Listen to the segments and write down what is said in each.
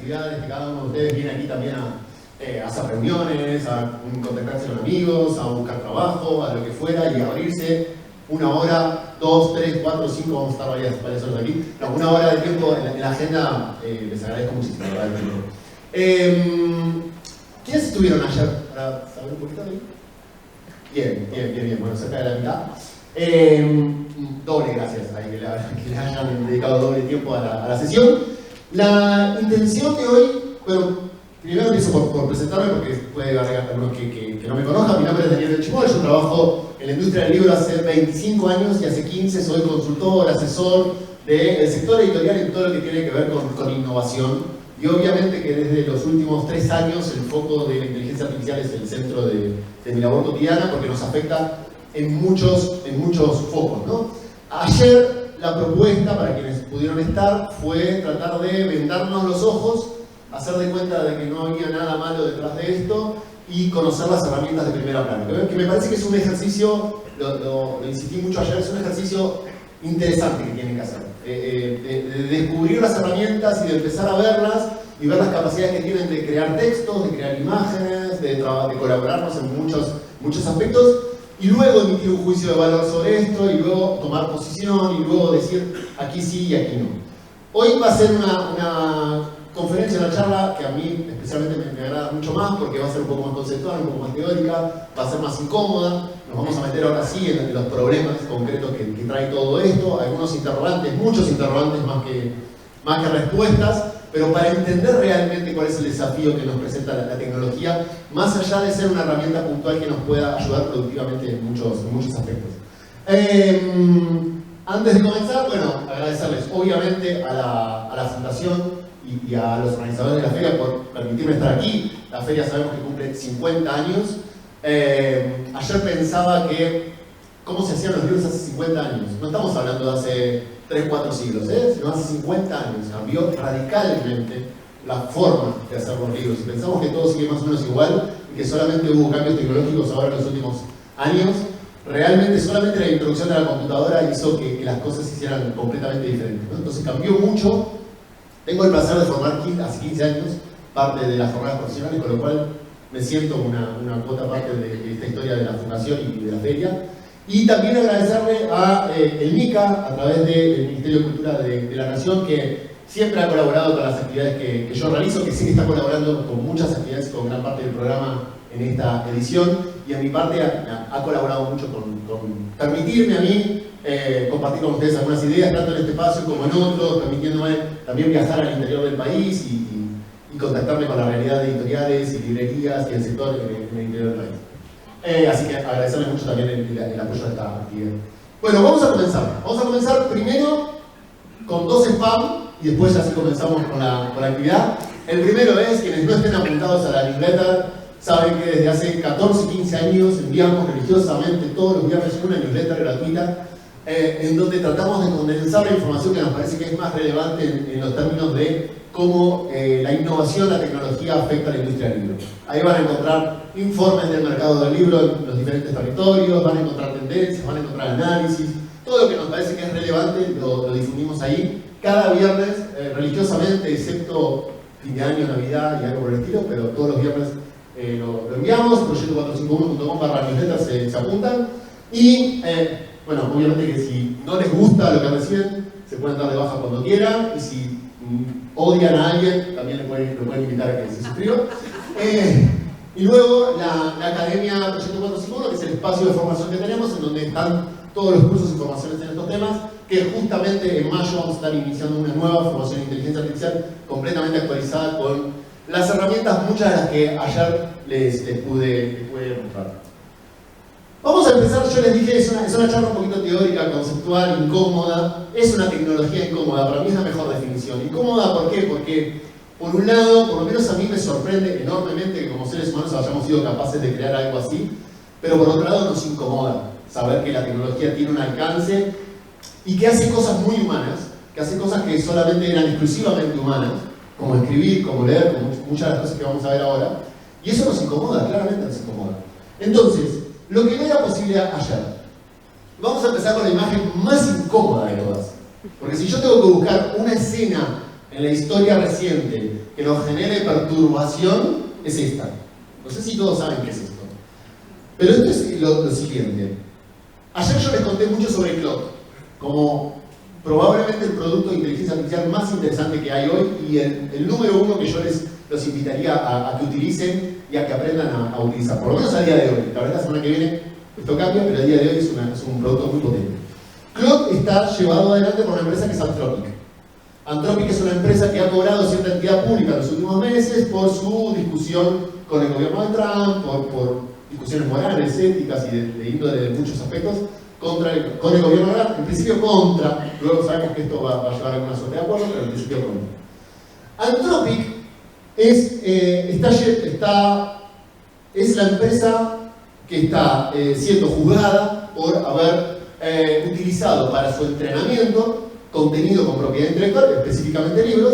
actividades que cada uno de ustedes viene aquí también a hacer reuniones, a contactarse con amigos, a buscar trabajo, a lo que fuera, y a abrirse 1 hora, 2, 3, 4, 5, vamos a estar varias horas aquí. No, 1 hora de tiempo en la agenda, les agradezco muchísimo, la verdad. ¿Quiénes estuvieron ayer? Para saber un poquito de ahí. Bien, bueno, cerca de la mitad. Doble gracias ahí que le hayan dedicado doble tiempo a la sesión. La intención de hoy, bueno, primero empiezo por presentarme porque puede haber algunos que no me conozcan. Mi nombre es Daniel Benchimol, yo trabajo en la industria del libro hace 25 años y hace 15 soy consultor, asesor del sector editorial en todo lo que tiene que ver con innovación. Y obviamente que desde los últimos 3 años el foco de la inteligencia artificial es el centro de mi labor cotidiana porque nos afecta en muchos focos, ¿no? Ayer la propuesta, para quienes pudieron estar, fue tratar de vendarnos los ojos, hacer de cuenta de que no había nada malo detrás de esto y conocer las herramientas de primera plana. Que me parece que es un ejercicio, lo insistí mucho ayer, es un ejercicio interesante que tienen que hacer. De descubrir las herramientas y de empezar a verlas y ver las capacidades que tienen de crear textos, de crear imágenes, de colaborarnos en muchos aspectos y luego emitir un juicio de valor sobre esto y luego tomar posición y luego decir aquí sí y aquí no. Hoy va a ser una conferencia, una charla que a mí especialmente me agrada mucho más porque va a ser un poco más conceptual, un poco más teórica, va a ser más incómoda. Nos vamos a meter ahora sí en los problemas concretos que trae todo esto, algunos interrogantes, muchos interrogantes más que respuestas, pero para entender realmente cuál es el desafío que nos presenta la tecnología, más allá de ser una herramienta puntual que nos pueda ayudar productivamente en muchos aspectos. Antes de comenzar, bueno, agradecerles obviamente a la Fundación y a los organizadores de la feria por permitirme estar aquí. La feria sabemos que cumple 50 años. Ayer pensaba que cómo se hacían los libros hace 50 años. No estamos hablando de hace 3, 4 siglos, sino hace 50 años. Cambió radicalmente la forma de hacer los libros. Y pensamos que todo sigue más o menos igual y que solamente hubo cambios tecnológicos ahora en los últimos años. Realmente solamente la introducción de la computadora hizo que las cosas se hicieran completamente diferentes, ¿no? Entonces cambió mucho. Tengo el placer de formar hace 15 años parte de las jornadas profesionales, con lo cual me siento una cuota parte de esta historia de la Fundación y de la feria. Y también agradecerle a el MICA, a través del Ministerio de Cultura de la Nación, que siempre ha colaborado con las actividades que yo realizo, que sí está colaborando con muchas actividades, con gran parte del programa en esta edición, y a mi parte ha colaborado mucho con permitirme a mí compartir con ustedes algunas ideas, tanto en este espacio como en otros, permitiéndome también viajar al interior del país y contactarme con la realidad de editoriales y librerías y el sector en el interior del país. Así que agradecerles mucho también el apoyo de esta actividad. Bueno, vamos a comenzar. Vamos a comenzar primero con 2 spam y después ya sí comenzamos con la actividad. El primero es, quienes no estén apuntados a la newsletter, saben que desde hace 14, 15 años enviamos religiosamente todos los viernes una newsletter gratuita en donde tratamos de condensar la información que nos parece que es más relevante en los términos de cómo la innovación, la tecnología afecta a la industria del libro. Ahí van a encontrar informes del mercado del libro en los diferentes territorios, van a encontrar tendencias, van a encontrar análisis, todo lo que nos parece que es relevante lo difundimos ahí cada viernes religiosamente, excepto fin de año, Navidad y algo por el estilo, pero todos los viernes lo enviamos, proyecto451.com/newsletter se apuntan y bueno, obviamente que si no les gusta lo que reciben, se pueden dar de baja cuando quieran y si odian a alguien, también lo pueden invitar a que se suscriba. Y luego la Academia Proyecto 451, que es el espacio de formación que tenemos, en donde están todos los cursos y formaciones en estos temas, que justamente en mayo vamos a estar iniciando una nueva formación en inteligencia artificial completamente actualizada con las herramientas, muchas de las que ayer les pude mostrar. Vamos a empezar, yo les dije, es una charla un poquito teórica, conceptual, incómoda. Es una tecnología incómoda, para mí es la mejor definición. Incómoda, ¿por qué? Porque, por un lado, por lo menos a mí me sorprende enormemente que como seres humanos hayamos sido capaces de crear algo así, pero por otro lado nos incomoda saber que la tecnología tiene un alcance y que hace cosas muy humanas, que hace cosas que solamente eran exclusivamente humanas, como escribir, como leer, como muchas de las cosas que vamos a ver ahora, y eso nos incomoda, claramente nos incomoda. Entonces, lo que no era posible ayer, vamos a empezar con la imagen más incómoda de todas, porque si yo tengo que buscar una escena en la historia reciente que nos genere perturbación es esta. No sé si todos saben qué es esto. Pero esto es lo siguiente. Ayer yo les conté mucho sobre Claude, como probablemente el producto de inteligencia artificial más interesante que hay hoy y el número uno que yo los invitaría a que utilicen y a que aprendan a utilizar, por lo menos a día de hoy. La verdad, la semana que viene esto cambia, pero a día de hoy es un producto muy potente. Claude está llevado adelante por una empresa que es Anthropic. Anthropic es una empresa que ha cobrado cierta entidad pública en los últimos meses por su discusión con el gobierno de Trump, por discusiones morales, éticas y de índole de muchos aspectos con el gobierno de Trump, en principio contra, luego sabemos que esto va a llevar a alguna suerte de acuerdo, pero en principio contra. Anthropic es la empresa que está siendo juzgada por haber utilizado para su entrenamiento contenido con propiedad intelectual, específicamente libros.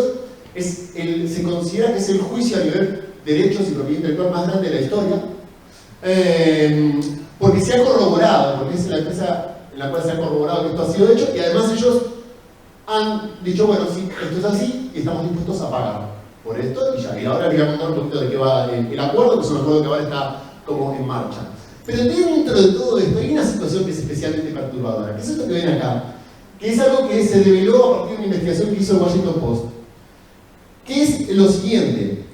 Se considera que es el juicio a nivel de derechos y propiedad intelectual más grande de la historia, porque se ha corroborado, porque es la empresa en la cual se ha corroborado que esto ha sido hecho, y además ellos han dicho, bueno, sí, esto es así y estamos dispuestos a pagar por esto, y ya. Y ahora les voy a contar un poquito de qué va el acuerdo, que es un acuerdo que ahora está como en marcha. Pero dentro de todo esto hay una situación que es especialmente perturbadora, que es esto que ven acá, que es algo que se reveló a partir de una investigación que hizo el Washington Post, que es lo siguiente.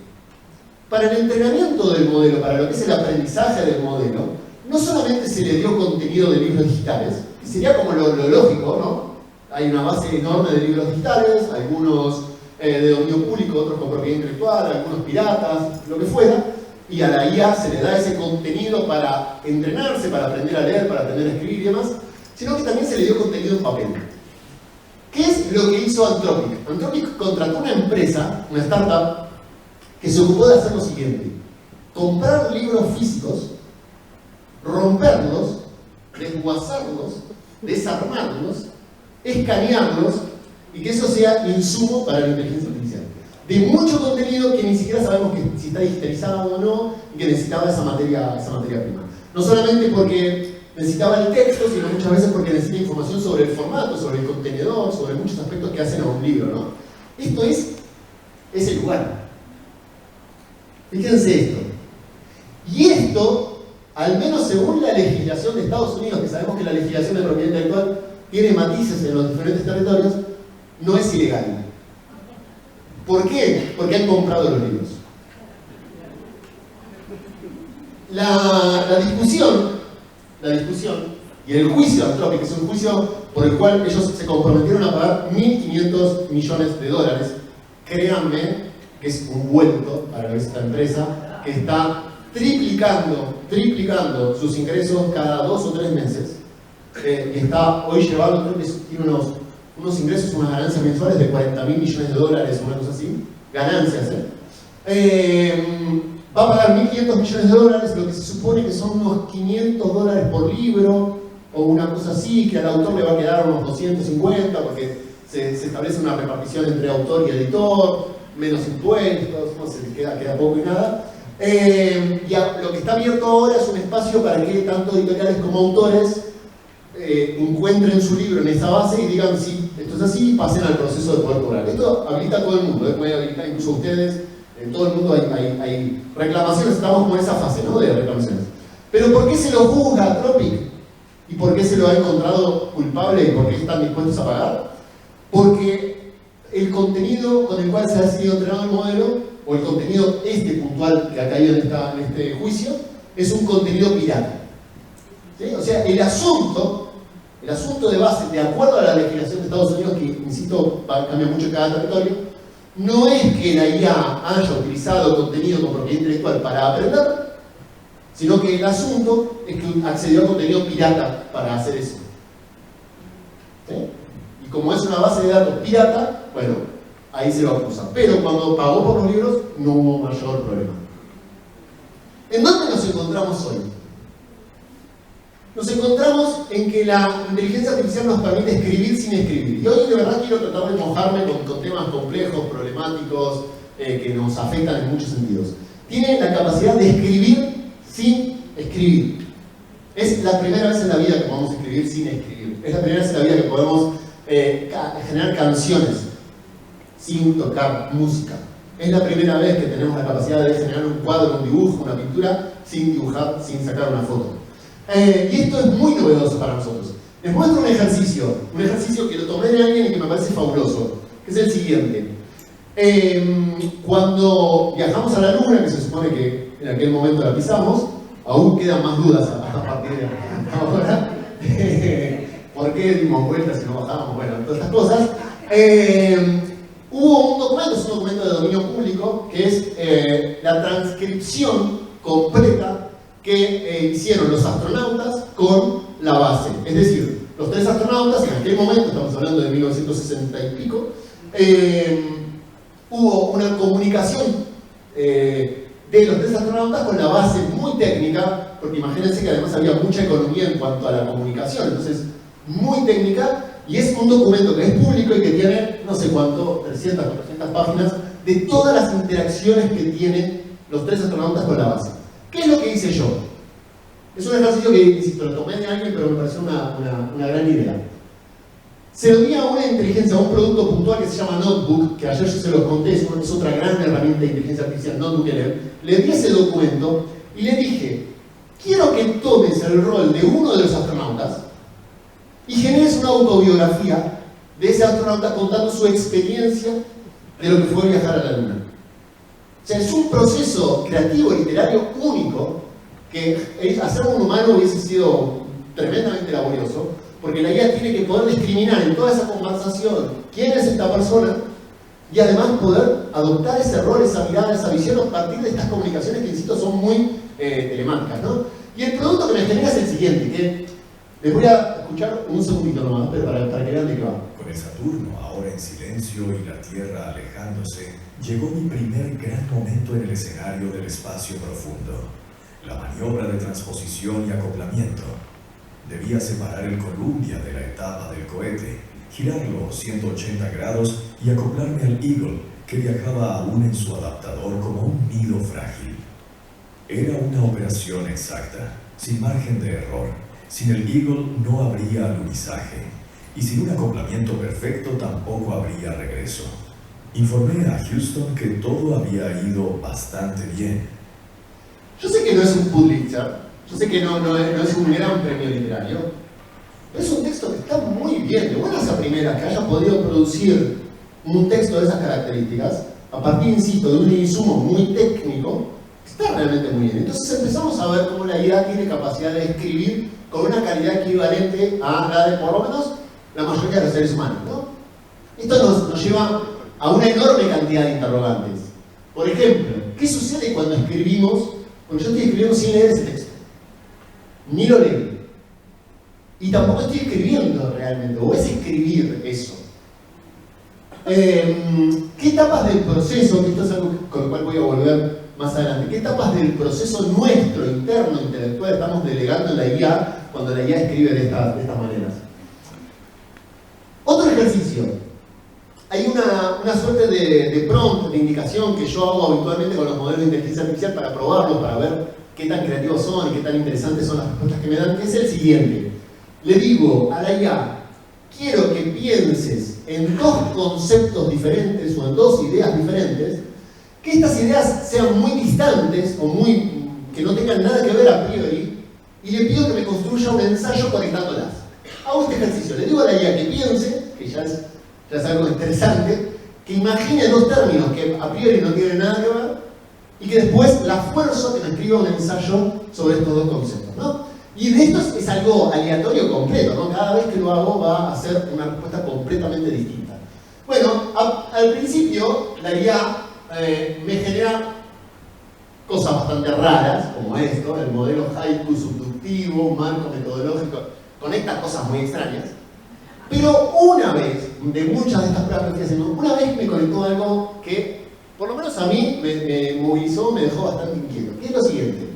Para el entrenamiento del modelo, para lo que es el aprendizaje del modelo, no solamente se le dio contenido de libros digitales, que sería como lo lógico, ¿no? Hay una base enorme de libros digitales, algunos de dominio público, otros con propiedad intelectual, algunos piratas, lo que fuera, y a la IA se le da ese contenido para entrenarse, para aprender a leer, para aprender a escribir y demás, sino que también se le dio contenido en papel. ¿Qué es lo que hizo Anthropic? Anthropic contrató una empresa, una startup, que se ocupó de hacer lo siguiente: comprar libros físicos, romperlos, desguazarlos, desarmarlos, escanearlos y que eso sea insumo para la inteligencia artificial. De mucho contenido que ni siquiera sabemos si está digitalizado o no y que necesitaba esa materia prima. No solamente porque necesitaba el texto, sino muchas veces porque necesita información sobre el formato, sobre el contenedor, sobre muchos aspectos que hacen a un libro, ¿no? Esto es el lugar. Fíjense esto. Y esto, al menos según la legislación de Estados Unidos, que sabemos que la legislación de propiedad intelectual tiene matices en los diferentes territorios, no es ilegal. ¿Por qué? Porque han comprado los libros. La discusión y el juicio de Anthropic, que es un juicio por el cual ellos se comprometieron a pagar $1.500 millones. Créanme que es un vuelto para esta empresa que está triplicando sus ingresos cada 2 o 3 meses. Y está hoy llevando, creo que tiene unos ingresos, unas ganancias mensuales de $40.000 millones, una cosa así. Ganancias, va a pagar $1.500 millones, lo que se supone que son unos $500 por libro, o una cosa así, que al autor le va a quedar unos 250, porque se establece una repartición entre autor y editor, menos impuestos, no se queda poco y nada. Lo que está abierto ahora es un espacio para que tanto editoriales como autores encuentren su libro en esa base y digan, sí, esto es así, y pasen al proceso de poder cobrar. Esto habilita a todo el mundo, puede habilitar incluso a ustedes, en todo el mundo hay reclamaciones, estamos como en esa fase, ¿no?, de reclamaciones. Pero ¿por qué se lo juzga a Anthropic? ¿Y por qué se lo ha encontrado culpable y por qué están dispuestos a pagar? Porque el contenido con el cual se ha sido entrenado el modelo, o el contenido puntual que ha caído en este juicio, es un contenido pirata. ¿Sí? O sea, el asunto de base, de acuerdo a la legislación de Estados Unidos, que, insisto, cambia mucho en cada territorio, no es que la IA haya utilizado contenido con propiedad intelectual para aprender, sino que el asunto es que accedió a contenido pirata para hacer eso. ¿Sí? Y como es una base de datos pirata, bueno, ahí se lo acusa. Pero cuando pagó por los libros, no hubo mayor problema. ¿En dónde nos encontramos hoy? Nos encontramos en que la inteligencia artificial nos permite escribir sin escribir. Y hoy de verdad quiero tratar de mojarme con temas complejos, problemáticos, que nos afectan en muchos sentidos. Tiene la capacidad de escribir sin escribir. Es la primera vez en la vida que podemos escribir sin escribir. Es la primera vez en la vida que podemos generar canciones. sin tocar música. Es la primera vez que tenemos la capacidad de generar un cuadro, un dibujo, una pintura, sin dibujar, sin sacar una foto. Y esto es muy novedoso para nosotros. Les muestro un ejercicio que lo tomé de alguien y que me parece fabuloso, que es el siguiente. Cuando viajamos a la Luna, que se supone que en aquel momento la pisamos, aún quedan más dudas a partir de ahora. ¿Por qué dimos vueltas y no bajamos? Bueno, todas estas cosas. Hubo un documento, es un documento de dominio público, que es la transcripción completa que hicieron los astronautas con la base. Es decir, los 3 astronautas, en aquel momento, estamos hablando de 1960 y pico, hubo una comunicación de los 3 astronautas con la base muy técnica, porque imagínense que además había mucha economía en cuanto a la comunicación, entonces muy técnica, y es un documento que es público y que tiene no sé cuánto, 300, 400 páginas de todas las interacciones que tienen los 3 astronautas con la base. ¿Qué es lo que hice yo? Es un ejercicio que, insisto, lo tomé de alguien, pero me pareció una gran idea. Se lo di a una inteligencia, a un producto puntual que se llama Notebook, que ayer yo se los conté, es otra gran herramienta de inteligencia artificial, Notebook. Le di ese documento y le dije, quiero que tomes el rol de uno de los astronautas y generes una autobiografía de ese astronauta contando su experiencia de lo que fue viajar a la Luna. O sea, es un proceso creativo, literario único, que hacer un humano hubiese sido tremendamente laborioso, porque la IA tiene que poder discriminar en toda esa conversación quién es esta persona y además poder adoptar ese rol, esa mirada, esa visión a partir de estas comunicaciones que, insisto, son muy telemáticas, ¿no? Y el producto que me genera es el siguiente, que les voy a escuchar un segundito nomás, pero para que vean de qué va. Con el Saturno ahora en silencio y la Tierra alejándose, llegó mi primer gran momento en el escenario del espacio profundo. La maniobra de transposición y acoplamiento. Debía separar el Columbia de la etapa del cohete, girarlo 180 grados y acoplarme al Eagle, que viajaba aún en su adaptador como un nido frágil. Era una operación exacta, sin margen de error. Sin el Eagle no habría alunizaje, y sin un acoplamiento perfecto tampoco habría regreso. Informé a Houston que todo había ido bastante bien. Yo sé que no es un Pulitzer, yo sé que no es un gran premio literario, pero es un texto que está muy bien, de buenas a primeras, que haya podido producir un texto de esas características, a partir, insisto, de un insumo muy técnico, está realmente muy bien. Entonces empezamos a ver cómo la IA tiene capacidad de escribir con una calidad equivalente a la de, por lo menos, la mayoría de los seres humanos, ¿no? Esto nos lleva a una enorme cantidad de interrogantes. Por ejemplo, ¿qué sucede cuando escribimos? Porque yo estoy escribiendo sin leer ese texto. Ni lo leo. Y tampoco estoy escribiendo realmente, o es escribir eso. ¿Qué etapas del proceso, que esto es algo con lo cual voy a volver más adelante, qué etapas del proceso nuestro, interno, intelectual, estamos delegando en la IA cuando la IA escribe de estas maneras? Otro ejercicio. Hay una suerte de prompt, de indicación que yo hago habitualmente con los modelos de inteligencia artificial para probarlos, para ver qué tan creativos son y qué tan interesantes son las respuestas que me dan, que es el siguiente. Le digo a la IA, quiero que pienses en 2 conceptos diferentes o en 2 ideas diferentes, que estas ideas sean muy distantes o que no tengan nada que ver a priori, y le pido que me construya un ensayo conectándolas. Hago este ejercicio, le digo a la IA que piense, que ya es algo interesante, que imagine 2 términos que a priori no tienen nada que ver, y que después la fuerzo que me escriba un ensayo sobre estos 2 conceptos, ¿no? Y de esto es algo aleatorio completo, ¿no? Cada vez que lo hago va a ser una respuesta completamente distinta. Bueno, al principio la IA me genera cosas bastante raras, como esto, el modelo haiku subductivo, marco metodológico, conecta cosas muy extrañas. Pero una vez, de muchas de estas pruebas que estoy haciendo, una vez me conectó algo que, por lo menos a mí, me movilizó, me dejó bastante inquieto. Que es lo siguiente.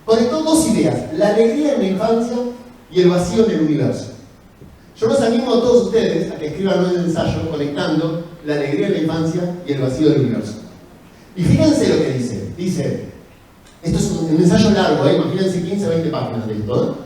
Conectó 2 ideas, la alegría en la infancia y el vacío en el universo. Yo los animo a todos ustedes a que escriban un ensayo conectando la alegría en la infancia y el vacío del universo. Y fíjense lo que dice. Dice, esto es un ensayo largo, imagínense 15 o 20 páginas de esto,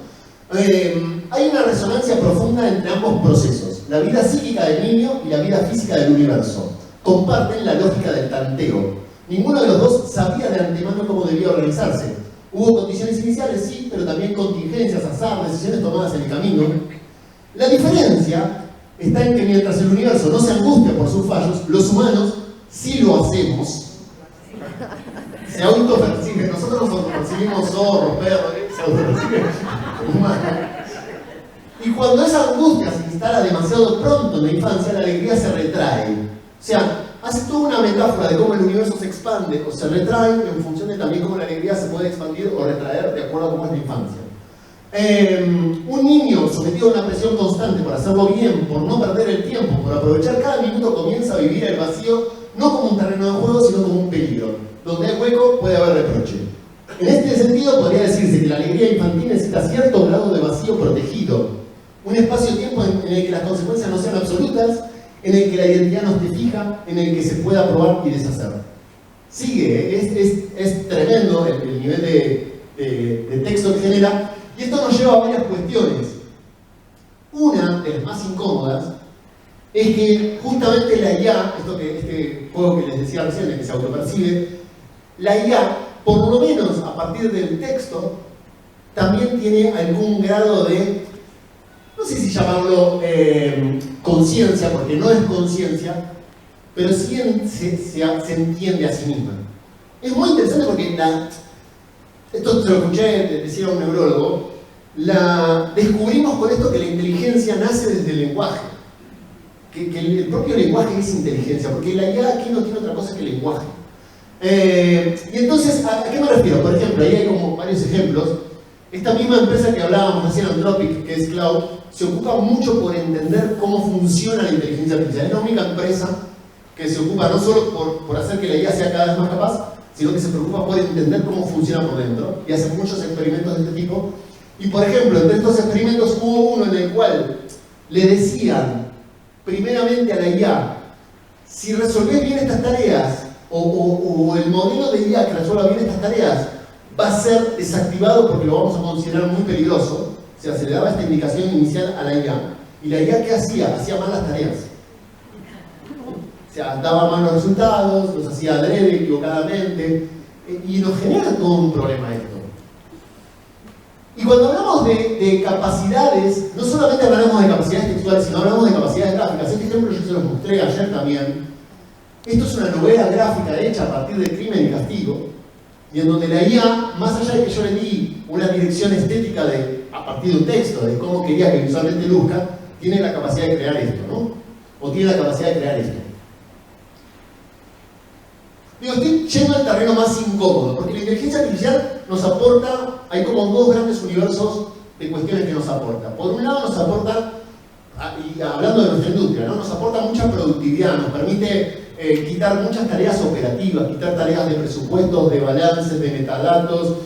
hay una resonancia profunda entre ambos procesos, la vida psíquica del niño y la vida física del universo. comparten la lógica del tanteo. Ninguno de los dos sabía de antemano cómo debía organizarse. Hubo condiciones iniciales, sí, pero también contingencias, azar, decisiones tomadas en el camino. La diferencia está en que mientras el universo no se angustia por sus fallos, los humanos sí lo hacemos. Se autopercibe, nosotros nos autopercibimos zorros, perros, se autopercibe humano. Y cuando esa angustia se instala demasiado pronto en la infancia, la alegría se retrae. O sea, hace toda una metáfora de cómo el universo se expande o se retrae en función de también cómo la alegría se puede expandir o retraer de acuerdo a cómo es la infancia. Un niño sometido a una presión constante por hacerlo bien, por no perder el tiempo, por aprovechar cada minuto, comienza a vivir el vacío no como un terreno de juego, sino como un peligro. Donde hay hueco puede haber reproche. En este sentido podría decirse que la alegría infantil necesita cierto grado de vacío protegido, un espacio-tiempo en el que las consecuencias no sean absolutas, en el que la identidad no esté fija, en el que se pueda probar y deshacer. Sigue, es tremendo el nivel de texto que genera, y esto nos lleva a varias cuestiones. Una de las más incómodas es que justamente la IA, este juego que les decía recién, el que se autopercibe, la IA, por lo menos a partir del texto, también tiene algún grado de, no sé si llamarlo conciencia, porque no es conciencia, pero sí se entiende a sí misma. Es muy interesante porque esto se lo escuché decir a un neurólogo, descubrimos con esto que la inteligencia nace desde el lenguaje. Que el propio lenguaje es inteligencia, porque la IA aquí no tiene otra cosa que el lenguaje. Y entonces, ¿a qué me refiero? Por ejemplo, ahí hay como varios ejemplos. Esta misma empresa que hablábamos recién, Anthropic, que es Cloud, se ocupa mucho por entender cómo funciona la inteligencia artificial. Es la única empresa que se ocupa no solo por hacer que la IA sea cada vez más capaz, sino que se preocupa por entender cómo funciona por dentro y hace muchos experimentos de este tipo. Y por ejemplo, entre estos experimentos hubo uno en el cual le decían primeramente a la IA, si resolvés bien estas tareas, o el modelo de IA que resuelva bien estas tareas, va a ser desactivado porque lo vamos a considerar muy peligroso. O sea, se le daba esta indicación inicial a la IA. ¿Y la IA qué hacía? Hacía mal las tareas. O sea, daba mal los resultados, los hacía adrede, equivocadamente, y nos genera todo un problema esto. Y cuando hablamos de capacidades, no solamente hablamos de capacidades textuales, sino hablamos de capacidades gráficas. Este ejemplo yo se los mostré ayer también. Esto es una novela gráfica hecha a partir de Crimen y Castigo, y en donde la IA, más allá de que yo le di una dirección estética a partir de un texto, de cómo quería que visualmente luzca, tiene la capacidad de crear esto, ¿no? O tiene la capacidad de crear esto. Digo, estoy yendo al terreno más incómodo, porque la inteligencia artificial nos aporta, hay como dos grandes universos de cuestiones que nos aporta. Por un lado nos aporta, y hablando de nuestra industria, ¿no? Nos aporta mucha productividad, nos permite quitar muchas tareas operativas, quitar tareas de presupuestos, de balances, de metadatos,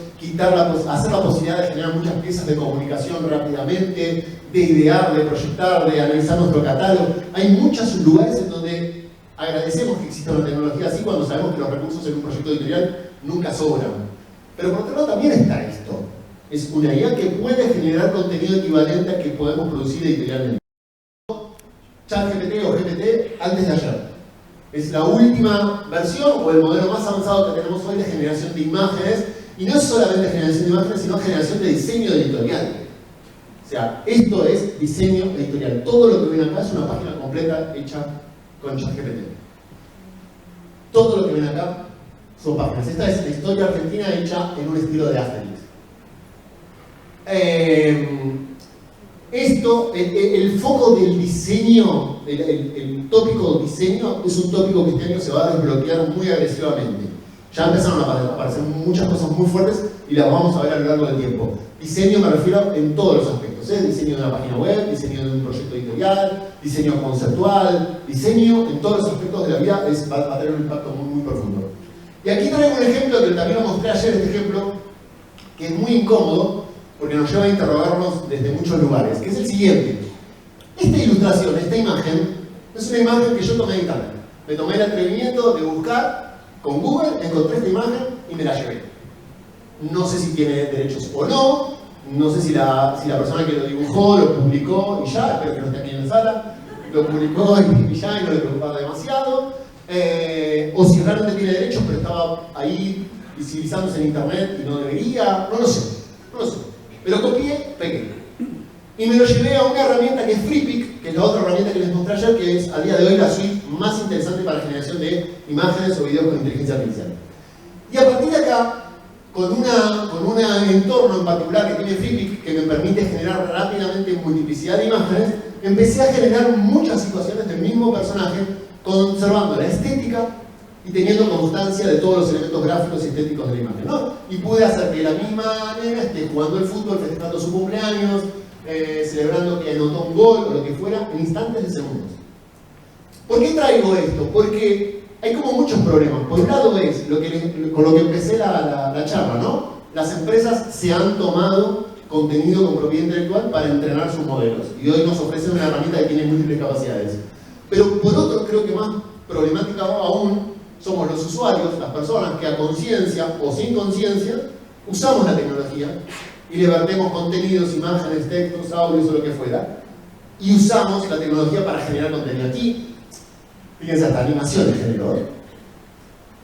hacer la posibilidad de generar muchas piezas de comunicación rápidamente, de idear, de proyectar, de analizar nuestro catálogo. Hay muchos lugares en donde agradecemos que exista una tecnología así cuando sabemos que los recursos en un proyecto editorial nunca sobran. Pero por otro lado también está esto. Es una IA que puede generar contenido equivalente al que podemos producir editorialmente. ChatGPT o GPT antes de ayer. Es la última versión o el modelo más avanzado que tenemos hoy de generación de imágenes. Y no es solamente generación de imágenes, sino generación de diseño editorial. O sea, esto es diseño editorial. Todo lo que ven acá es una página completa hecha con ChatGPT. Todo lo que ven acá son páginas. Esta es la historia argentina hecha en un estilo de Asterix. El foco del diseño, el tópico diseño, es un tópico que este año se va a desbloquear muy agresivamente. Ya empezaron a aparecer muchas cosas muy fuertes y las vamos a ver a lo largo del tiempo. Diseño me refiero en todos los aspectos, diseño de una página web, diseño de un proyecto editorial, diseño conceptual, diseño en todos los aspectos de la vida va a tener un impacto muy, muy profundo. Y aquí traigo un ejemplo que también lo mostré ayer, este ejemplo, que es muy incómodo porque nos lleva a interrogarnos desde muchos lugares, que es el siguiente. Esta ilustración, esta imagen, es una imagen que yo tomé de internet. Me tomé el atrevimiento de buscar con Google, encontré esta imagen y me la llevé. No sé si tiene derechos o no, no sé si la persona que lo dibujó lo publicó y ya, espero que no esté aquí en la sala, lo publicó y ya, y no le preocupaba demasiado. o si realmente tiene derechos, pero estaba ahí visibilizándose en internet y no debería, no lo sé. Pero copié, pegué. Y me lo llevé a una herramienta que es FreePic, que es la otra herramienta que les mostré ayer, que es a día de hoy la suite más interesante para la generación de imágenes o videos con inteligencia artificial. Y a partir de acá, con un entorno en particular que tiene FreePic, que me permite generar rápidamente multiplicidad de imágenes, empecé a generar muchas situaciones del mismo personaje, conservando la estética y teniendo constancia de todos los elementos gráficos y estéticos de la imagen, ¿no? Y pude hacer que la misma nena esté jugando el fútbol, festejando su cumpleaños, celebrando que anotó un gol o lo que fuera, en instantes de segundos. ¿Por qué traigo esto? Porque hay como muchos problemas. Por un lado es con lo que empecé la charla, ¿no? Las empresas se han tomado contenido con propiedad intelectual para entrenar sus modelos. Y hoy nos ofrecen una herramienta que tiene múltiples capacidades. Pero por otro, creo que más problemática aún, somos los usuarios, las personas que a conciencia o sin conciencia usamos la tecnología y le vertemos contenidos, imágenes, textos, audios o lo que fuera, y usamos la tecnología para generar contenido. Aquí, fíjense, hasta animación generó.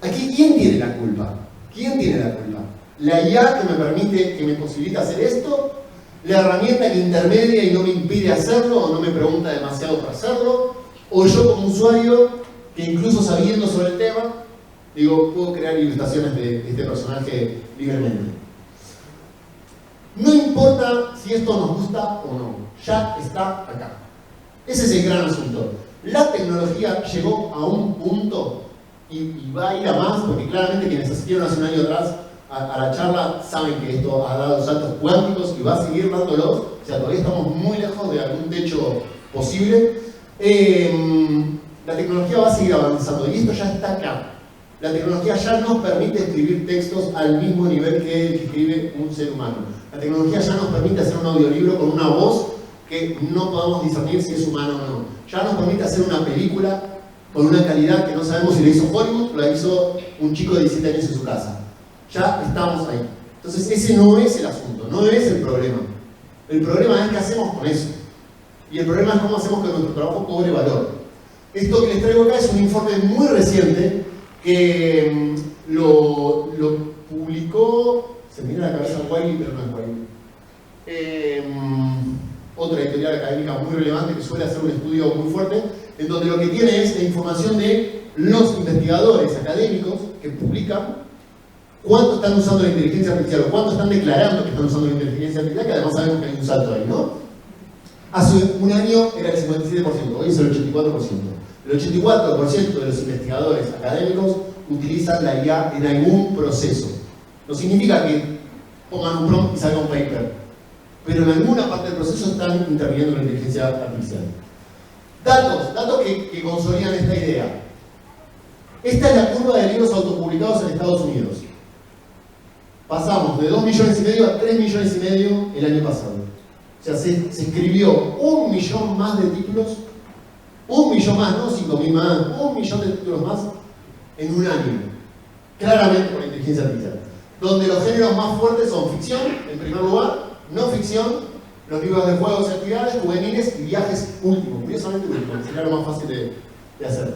Aquí, ¿quién tiene la culpa? ¿Quién tiene la culpa? ¿La IA que me permite, que me posibilita hacer esto? ¿La herramienta que intermedia y no me impide hacerlo o no me pregunta demasiado para hacerlo? ¿O yo como usuario, que incluso sabiendo sobre el tema, digo, puedo crear ilustraciones de este personaje libremente? No importa si esto nos gusta o no, ya está acá. Ese es el gran asunto. La tecnología llegó a un punto y va a ir a más, porque claramente quienes asistieron hace un año atrás a la charla saben que esto ha dado saltos cuánticos y va a seguir dándolos. O sea, todavía estamos muy lejos de algún techo posible. La tecnología va a seguir avanzando y esto ya está acá. La tecnología ya nos permite escribir textos al mismo nivel que el que escribe un ser humano. La tecnología ya nos permite hacer un audiolibro con una voz que no podamos discernir si es humano o no. Ya nos permite hacer una película con una calidad que no sabemos si la hizo Hollywood o la hizo un chico de 17 años en su casa. Ya estamos ahí. Entonces ese no es el asunto, no es el problema. El problema es qué hacemos con eso. Y el problema es cómo hacemos que nuestro trabajo cobre valor. Esto que les traigo acá es un informe muy reciente que lo publicó, se me viene a la cabeza Wiley, pero no es Wiley. Otra editorial académica muy relevante que suele hacer un estudio muy fuerte, en donde lo que tiene es la información de los investigadores académicos que publican cuánto están usando la inteligencia artificial o cuánto están declarando que están usando la inteligencia artificial, que además sabemos que hay un salto ahí, ¿no? Hace un año era el 57%, hoy es el 84%. El 84% de los investigadores académicos utilizan la IA en algún proceso. No significa que pongan un prompt y salga un paper, pero en alguna parte del proceso están interviniendo en la inteligencia artificial. Datos que consolidan esta idea. Esta es la curva de libros autopublicados en Estados Unidos. Pasamos de 2,5 millones a 3,5 millones el año pasado. O sea, se escribió 1 millón más de títulos, 1 millón más, no 5.000 más, 1 millón de títulos más en un año. Claramente por la inteligencia artificial. Donde los géneros más fuertes son ficción, en primer lugar, no ficción, los libros de juegos y actividades, juveniles y viajes últimos. Curiosamente últimos, sería lo más fácil de hacer.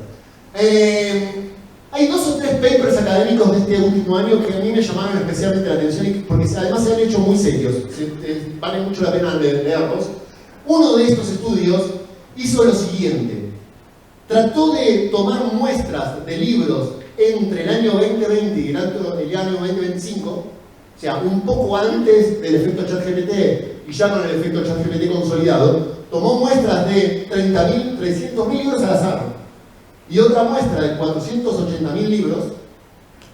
Hay 2 o 3 papers académicos de este último año que a mí me llamaron especialmente la atención, porque además se han hecho muy serios, vale mucho la pena leerlos. Uno de estos estudios hizo lo siguiente: trató de tomar muestras de libros entre el año 2020 y el año 2025, o sea, un poco antes del efecto ChatGPT y ya con el efecto ChatGPT consolidado, tomó muestras de 300.000 libros al azar y otra muestra de 480.000 libros,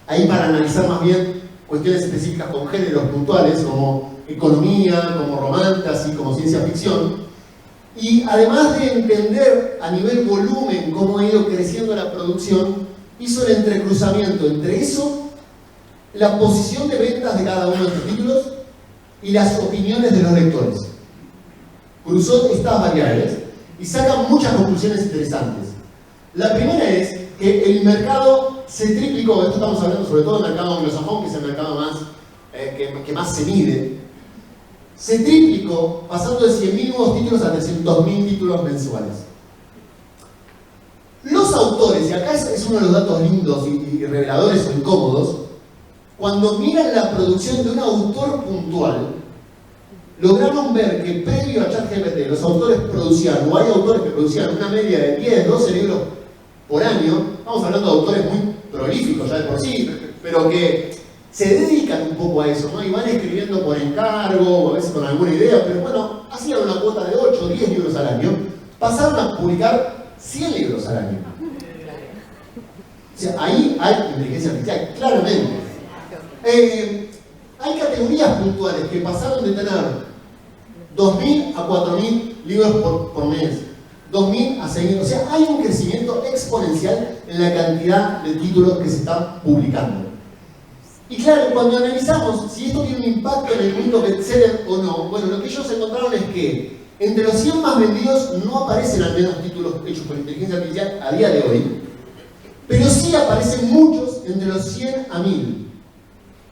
ahí para analizar más bien cuestiones específicas con géneros puntuales como economía, como romantasy, como ciencia ficción. Y además de entender a nivel volumen cómo ha ido creciendo la producción, hizo el entrecruzamiento entre eso, la posición de ventas de cada uno de estos títulos y las opiniones de los lectores. Cruzó estas variables y saca muchas conclusiones interesantes. La primera es que el mercado se triplicó. Esto estamos hablando sobre todo del mercado anglosajón, que es el mercado más, que más se mide. Se triplicó, pasando de 100.000 nuevos títulos a 300.000 títulos mensuales. Los Los autores, y acá es uno de los datos lindos y reveladores o incómodos, cuando miran la producción de un autor puntual, lograron ver que previo a ChatGPT los autores producían, o hay autores que producían una media de 10, 12 libros por año. Estamos hablando de autores muy prolíficos ya de por sí, pero que se dedican un poco a eso, ¿no? Y van escribiendo por encargo, o a veces con alguna idea, pero bueno, hacían una cuota de 8 o 10 libros al año, pasaron a publicar 100 libros al año. O sea, ahí hay inteligencia artificial, claramente. Hay categorías puntuales que pasaron de tener 2.000 a 4.000 libros por mes, 2.000 a 6.000. O sea, hay un crecimiento exponencial en la cantidad de títulos que se están publicando. Y claro, cuando analizamos si esto tiene un impacto en el mundo bestseller o no, bueno, lo que ellos encontraron es que entre los 100 más vendidos no aparecen al menos títulos hechos por inteligencia artificial a día de hoy, pero sí aparecen muchos entre los 100 a 1000.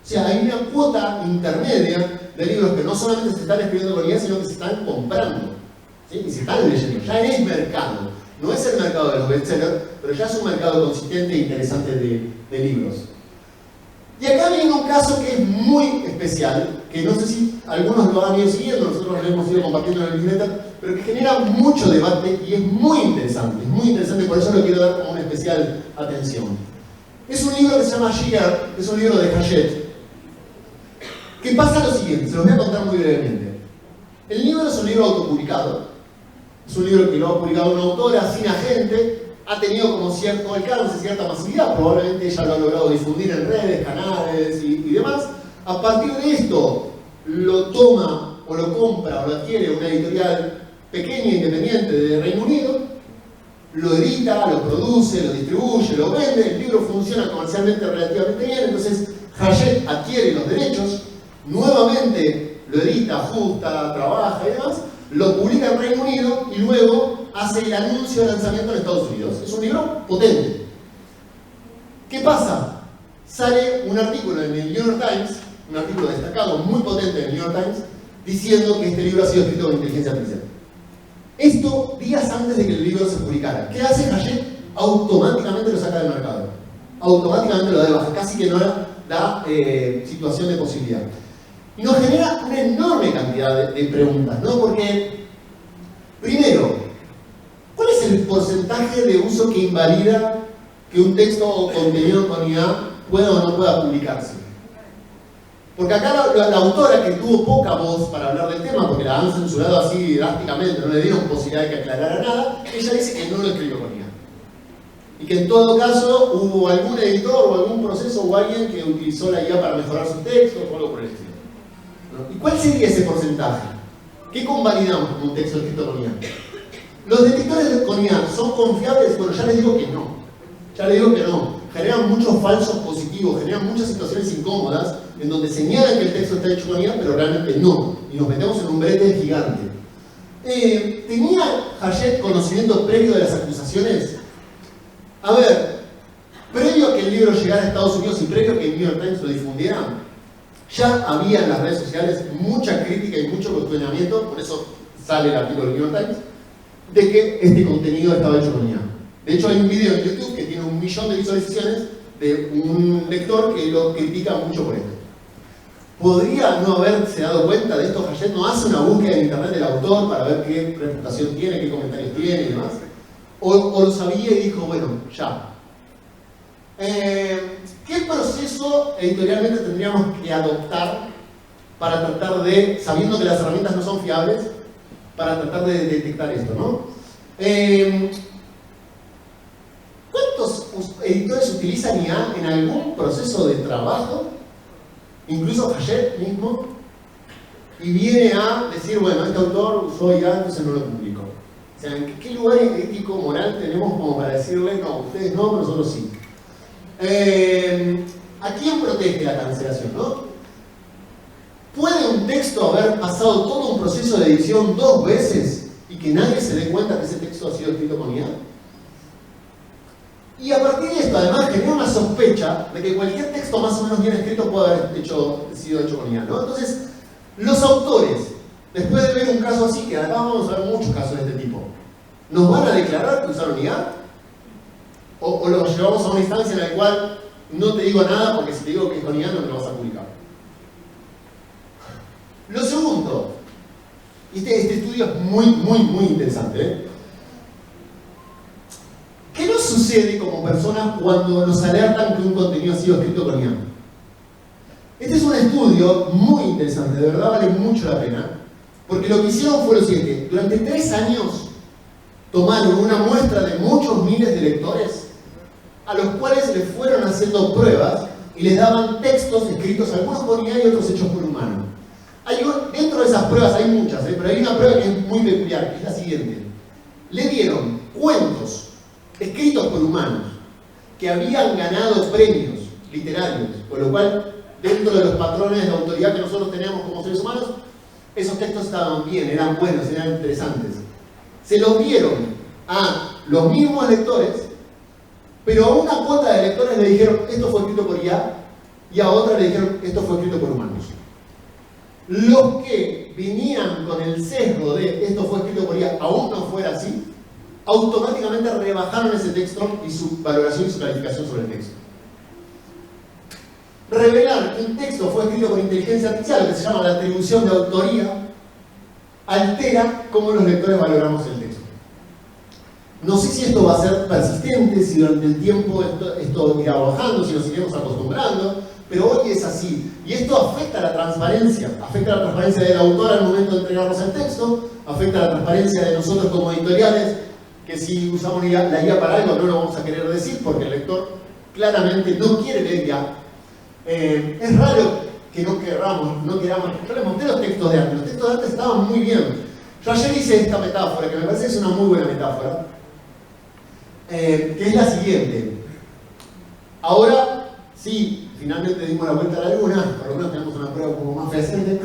O sea, hay una cuota intermedia de libros que no solamente se están escribiendo con IA, sino que se están comprando, ¿sí? Y se están leyendo. Ya es mercado. No es el mercado de los bestsellers, pero ya es un mercado consistente e interesante de libros. Y acá viene un caso que es muy especial, que no sé si algunos lo han ido siguiendo, nosotros lo hemos ido compartiendo en el newsletter, pero que genera mucho debate y es muy interesante, por eso lo quiero dar como una especial atención. Es un libro que se llama Shear, es un libro de Hachette, que pasa lo siguiente, se los voy a contar muy brevemente. El libro es un libro autopublicado, es un libro que lo ha publicado una autora sin agente, ha tenido como cierto alcance, cierta masividad, probablemente ella lo ha logrado difundir en redes, canales y demás. A partir de esto, lo toma o lo compra o lo adquiere una editorial pequeña e independiente de Reino Unido, lo edita, lo produce, lo distribuye, lo vende, el libro funciona comercialmente relativamente bien, entonces Hachette adquiere los derechos, nuevamente lo edita, ajusta, trabaja y demás, lo publica en Reino Unido y luego hace el anuncio de lanzamiento en Estados Unidos. Es un libro potente. ¿Qué pasa? Sale un artículo en el New York Times, un artículo destacado, muy potente en el New York Times, diciendo que este libro ha sido escrito con inteligencia artificial. Esto días antes de que el libro se publicara. ¿Qué hace Hachette? Automáticamente lo saca del mercado. Automáticamente lo da de baja, casi que no da situación de posibilidad. Y nos genera una enorme cantidad de preguntas, ¿no? Porque, primero, ¿cuál es el porcentaje de uso que invalida que un texto o contenido con IA pueda o no pueda publicarse? Porque acá la autora, que tuvo poca voz para hablar del tema, porque la han censurado así drásticamente, no le dieron posibilidad de que aclarara nada, ella dice que no lo escribió con IA. Y que en todo caso hubo algún editor o algún proceso o alguien que utilizó la IA para mejorar sus textos o algo por el estilo. ¿Y cuál sería ese porcentaje? ¿Qué convalidamos como un texto escrito con IA? ¿Los detectores con IA son confiables? Bueno, ya les digo que no. Ya les digo que no. Generan muchos falsos positivos, generan muchas situaciones incómodas en donde señalan que el texto está hecho con IA, pero realmente no. Y nos metemos en un brete gigante. ¿Tenía Hachette conocimiento previo de las acusaciones? A ver, previo a que el libro llegara a Estados Unidos y previo a que el New York Times lo difundiera, ya había en las redes sociales mucha crítica y mucho cuestionamiento, por eso sale el artículo del New York Times, de que este contenido estaba hecho con IA. De hecho, hay un video en YouTube que tiene 1 millón de visualizaciones de un lector que lo critica mucho por esto. ¿Podría no haberse dado cuenta de esto? Hachette no hace una búsqueda en internet del autor para ver qué reputación tiene, qué comentarios tiene y demás. O lo sabía y dijo, bueno, ya. ¿Qué proceso editorialmente tendríamos que adoptar para tratar de, sabiendo que las herramientas no son fiables, para tratar de detectar esto, ¿no? ¿Cuántos editores utilizan IA en algún proceso de trabajo? Incluso Hachette mismo, y viene a decir, bueno, este autor usó IA, entonces no lo publicó. O sea, ¿en qué lugar ético, moral tenemos como para decirle, no, ustedes no, pero nosotros sí? ¿A quién protege la cancelación, no? ¿Puede un texto haber pasado todo un proceso de edición 2 veces y que nadie se dé cuenta que ese texto ha sido escrito con IA? Y a partir de esto, además, genera una sospecha de que cualquier texto más o menos bien escrito puede haber sido hecho con IA, ¿no? Entonces, los autores, después de ver un caso así, que acá vamos a ver muchos casos de este tipo, ¿nos van a declarar que usaron IA? o lo llevamos a una instancia en la cual no te digo nada porque si te digo que es con IA no me lo vas a publicar. Lo segundo, este estudio es muy interesante, ¿eh? ¿Qué nos sucede como personas cuando nos alertan que un contenido ha sido escrito con IA? Este es un estudio muy interesante, de verdad vale mucho la pena, porque lo que hicieron fue lo siguiente: durante 3 años tomaron una muestra de muchos miles de lectores a los cuales les fueron haciendo pruebas y les daban textos escritos, algunos por IA y otros hechos por humanos. Dentro de esas pruebas hay muchas, pero hay una prueba que es muy peculiar, que es la siguiente. Le dieron cuentos escritos por humanos que habían ganado premios literarios, con lo cual, dentro de los patrones de autoridad que nosotros teníamos como seres humanos, esos textos estaban bien, eran buenos, eran interesantes. Se los dieron a los mismos lectores, pero a una cuota de lectores le dijeron esto fue escrito por IA y a otra le dijeron esto fue escrito por humanos. Los que venían con el sesgo de esto fue escrito por IA, aún no fuera así, automáticamente rebajaron ese texto y su valoración y su calificación sobre el texto. Revelar que un texto fue escrito por inteligencia artificial, lo que se llama la atribución de autoría, altera cómo los lectores valoramos el texto. No sé si esto va a ser persistente, si durante el tiempo esto irá bajando, si nos iremos acostumbrando, pero hoy es así. Y esto afecta a la transparencia del autor al momento de entregarnos el texto, afecta a la transparencia de nosotros como editoriales, que si usamos la IA para algo no lo vamos a querer decir porque el lector claramente no quiere leer IA. Es raro que no queramos. Yo les mostré los textos de antes. Los textos de antes estaban muy bien. Yo ayer hice esta metáfora, que me parece que es una muy buena metáfora, que es la siguiente. Ahora, sí, finalmente dimos la vuelta a la luna, por lo menos tenemos una prueba un poco más fehaciente.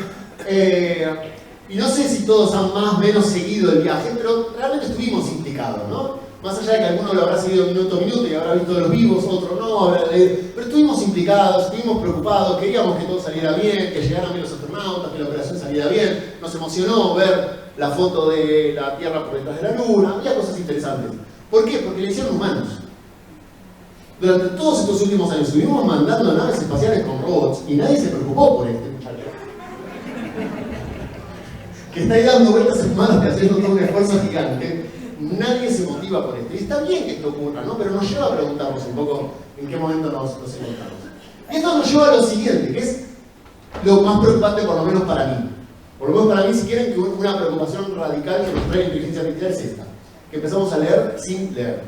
Y no sé si todos han más o menos seguido el viaje, pero realmente estuvimos implicados, ¿no? Más allá de que alguno lo habrá seguido minuto a minuto y habrá visto los vivos, otro no, pero estuvimos implicados, estuvimos preocupados, queríamos que todo saliera bien, que llegaran bien los astronautas, que la operación saliera bien, nos emocionó ver la foto de la Tierra por detrás de la Luna, había cosas interesantes. ¿Por qué? Porque le hicieron humanos. Durante todos estos últimos años estuvimos mandando naves espaciales con robots y nadie se preocupó por este muchacho. Que está ahí dando vueltas en Marte haciendo todo un esfuerzo gigante. Nadie se motiva por esto. Y está bien que esto ocurra, ¿no? Pero nos lleva a preguntarnos un poco en qué momento nos encontramos. Y esto nos lleva a lo siguiente, que es lo más preocupante por lo menos para mí. Por lo menos para mí, si quieren, que una preocupación radical que nos trae la inteligencia artificial es esta. Que empezamos a leer sin leer.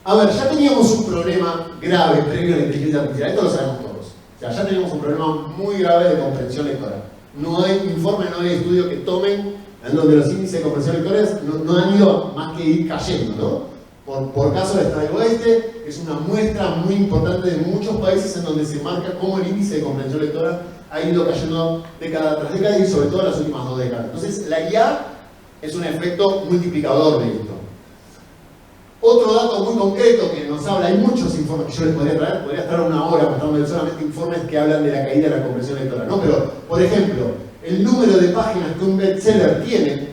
A ver, ya teníamos un problema grave previo a la inteligencia artificial, esto lo sabemos todos. O sea, ya teníamos un problema muy grave de comprensión lectora. No hay informe, no hay estudio que tomen en donde los índices de comprensión lectores no han ido más que ir cayendo, ¿no? Por caso les traigo que es una muestra muy importante de muchos países en donde se marca cómo el índice de comprensión lectora ha ido cayendo década tras década y sobre todo en las últimas 2 décadas. Entonces, la IA es un efecto multiplicador de esto. Otro dato muy concreto que nos habla, hay muchos informes que yo les podría estar una hora mostrando solamente informes que hablan de la caída de la comprensión lectora, ¿no? Pero, por ejemplo, el número de páginas que un bestseller tiene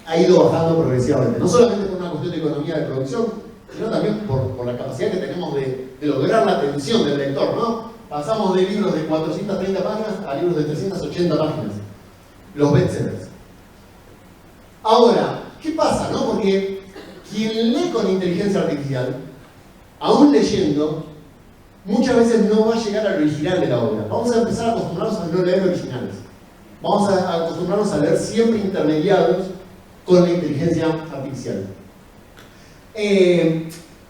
ha ido bajando progresivamente, no solamente por una cuestión de economía de producción, sino también por la capacidad que tenemos de lograr la atención del lector, ¿no? Pasamos de libros de 430 páginas a libros de 380 páginas, los bestsellers. Ahora, ¿qué pasa, no? Porque quien lee con inteligencia artificial, aún leyendo, muchas veces no va a llegar al original de la obra. Vamos a empezar a acostumbrarnos a no leer originales. Vamos a acostumbrarnos a leer siempre intermediados con la inteligencia artificial.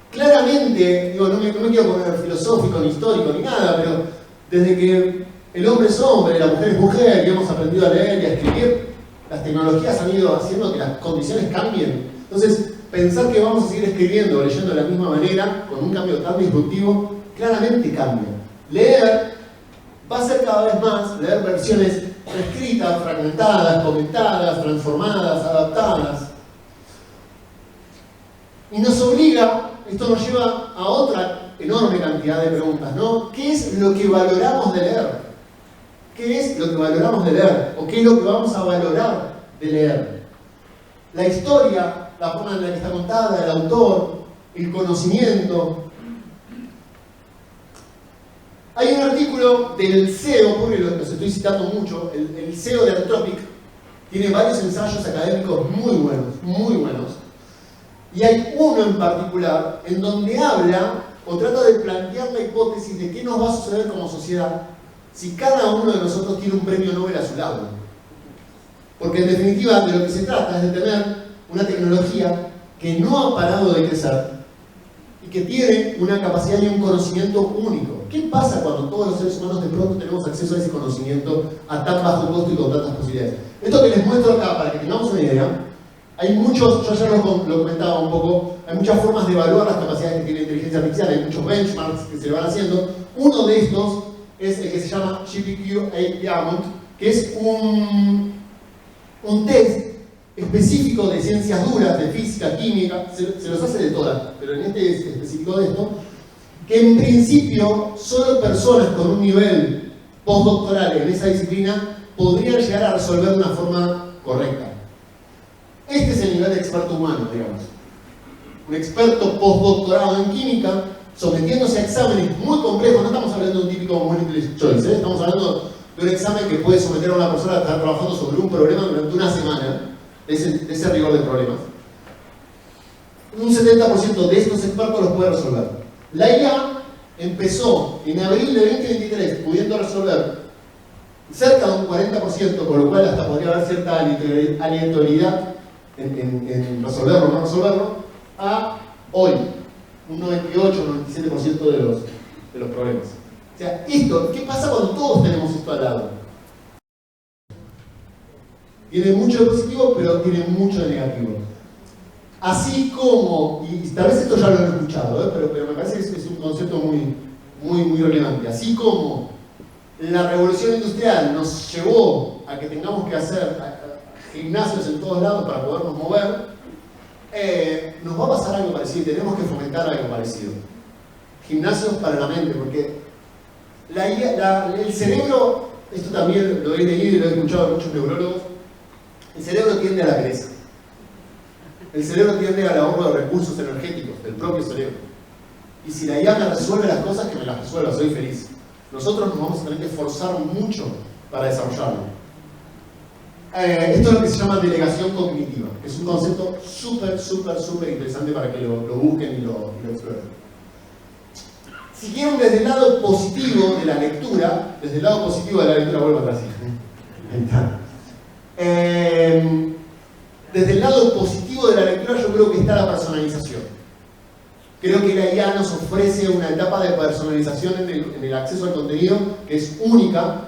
Claramente, digo, no me quiero poner filosófico, ni histórico, ni nada, pero desde que el hombre es hombre, la mujer es mujer, y hemos aprendido a leer y a escribir, las tecnologías han ido haciendo que las condiciones cambien. Entonces, pensar que vamos a seguir escribiendo o leyendo de la misma manera, con un cambio tan disruptivo, claramente cambia. Leer va a ser cada vez más, leer versiones reescritas, fragmentadas, comentadas, transformadas, adaptadas. Y nos obliga, esto nos lleva a otra enorme cantidad de preguntas, ¿no? ¿Qué es lo que valoramos de leer? ¿Qué es lo que valoramos de leer? ¿O qué es lo que vamos a valorar de leer? La historia, la forma en la que está contada, el autor, el conocimiento. Hay un artículo del CEO, porque los estoy citando mucho, el CEO de Anthropic, tiene varios ensayos académicos muy buenos, y hay uno en particular en donde habla o trata de plantear la hipótesis de qué nos va a suceder como sociedad si cada uno de nosotros tiene un premio Nobel a su lado. Porque en definitiva de lo que se trata es de tener una tecnología que no ha parado de crecer y que tiene una capacidad y un conocimiento único. ¿Qué pasa cuando todos los seres humanos de pronto tenemos acceso a ese conocimiento a tan bajo costo y con tantas posibilidades? Esto que les muestro acá, para que tengamos una idea, hay muchos, yo ya lo comentaba un poco, hay muchas formas de evaluar las capacidades que tiene la inteligencia artificial, hay muchos benchmarks que se le van haciendo. Uno de estos es el que se llama GPQ-8 Diamond, que es un test específico de ciencias duras, de física, química, se los hace de todas, pero en este es específico de esto, que en principio solo personas con un nivel postdoctoral en esa disciplina podrían llegar a resolver de una forma correcta. Este es el nivel de experto humano, digamos. Un experto postdoctorado en química, sometiéndose a exámenes muy complejos, no estamos hablando de un típico multiple choice, estamos hablando de un examen que puede someter a una persona a estar trabajando sobre un problema durante una semana, de ese rigor de problemas. Un 70% de estos expertos los puede resolver. La IA empezó en abril de 2023 pudiendo resolver cerca de un 40%, con lo cual hasta podría haber cierta aleatoriedad en resolverlo o no resolverlo, a hoy, un 98 o 97% de los problemas. O sea, esto, ¿qué pasa cuando todos tenemos esto al lado? Tiene mucho de positivo, pero tiene mucho de negativo. Así como, y tal vez esto ya lo han escuchado, pero me parece que es un concepto muy relevante. Así como la revolución industrial nos llevó a que tengamos que hacer gimnasios en todos lados para podernos mover, nos va a pasar algo parecido, tenemos que fomentar algo parecido. Gimnasios para la mente, porque el cerebro, esto también lo he leído y lo he escuchado de muchos neurólogos, el cerebro tiende a la pereza. El cerebro tiende al ahorro de recursos energéticos del propio cerebro. Y si la IA me resuelve las cosas, que me las resuelva, soy feliz. Nosotros nos vamos a tener que esforzar mucho para desarrollarlo. Esto es lo que se llama delegación cognitiva, que es un concepto súper interesante para que lo busquen y lo exploren. Si quieren, desde el lado positivo de la lectura, vuelvo atrás. Ahí está. Desde el lado positivo de la lectura yo creo que está la personalización. Creo que la IA nos ofrece una etapa de personalización en el acceso al contenido que es única.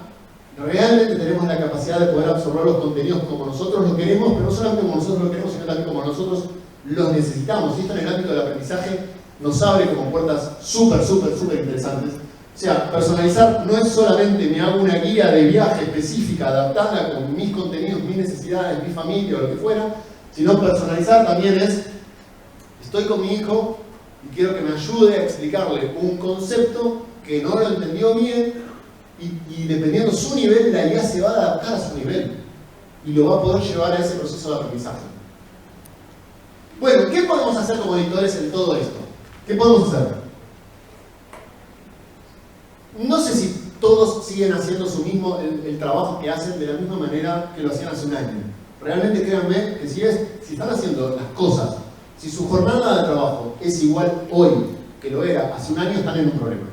Realmente tenemos la capacidad de poder absorber los contenidos como nosotros lo queremos, pero no solamente como nosotros lo queremos, sino también como nosotros los necesitamos. Y esto en el ámbito del aprendizaje nos abre como puertas súper interesantes. O sea, personalizar no es solamente me hago una guía de viaje específica, adaptada con mis contenidos, mis necesidades, mi familia o lo que fuera, sino personalizar también es, estoy con mi hijo y quiero que me ayude a explicarle un concepto que no lo entendió bien y dependiendo su nivel, la IA se va a adaptar a su nivel y lo va a poder llevar a ese proceso de aprendizaje. Bueno, ¿qué podemos hacer como editores en todo esto? ¿Qué podemos hacer? No sé si todos siguen haciendo el trabajo que hacen de la misma manera que lo hacían hace un año. Realmente créanme que si están haciendo las cosas, si su jornada de trabajo es igual hoy que lo era hace un año, están en un problema.